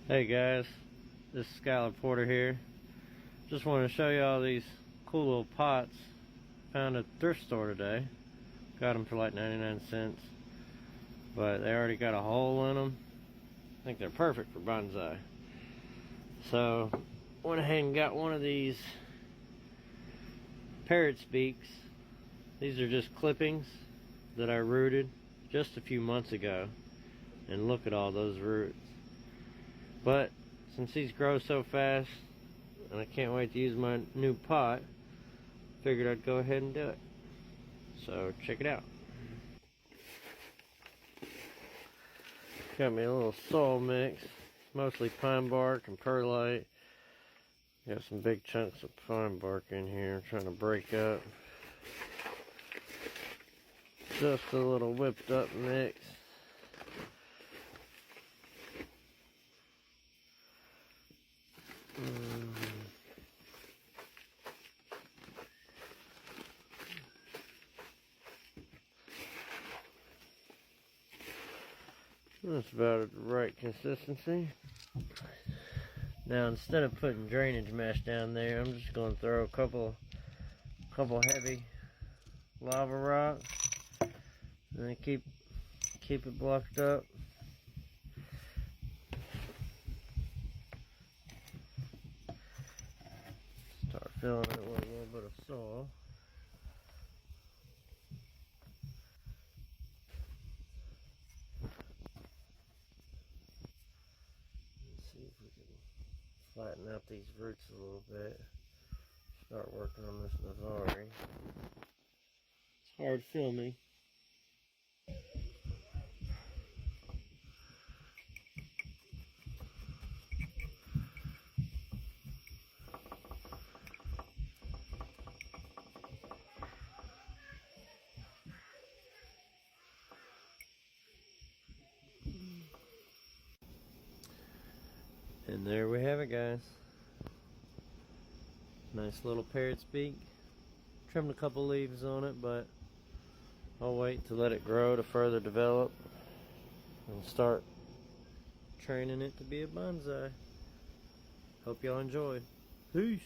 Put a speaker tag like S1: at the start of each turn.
S1: Hey guys, this is Skylar Porter here. Just wanted to show you all these cool little pots. Found at a thrift store today. Got them for like 99 cents. But they already got a hole in them. I think they're perfect for bonsai. So, went ahead and got one of these parrots beaks. These are just clippings that I rooted just a few months ago. And look at all those roots. But since these grow so fast, and I can't wait to use my new pot, figured I'd go ahead and do it. So check it out. Got me a little soil mix, mostly pine bark and perlite. Got some big chunks of pine bark in here, I'm trying to break up. Just a little whipped up mix. That's about the right consistency. Now instead of putting drainage mesh down there, I'm just going to throw a couple heavy lava rocks and then keep it blocked up. Start filling it with a little bit of soil. Let's see if we can flatten out these roots a little bit. Start working on this Navari. It's hard filming. And there we have it, guys. Nice little parrot's beak. Trimmed a couple leaves on it, but I'll wait to let it grow to further develop and start training it to be a bonsai. Hope y'all enjoyed. Peace.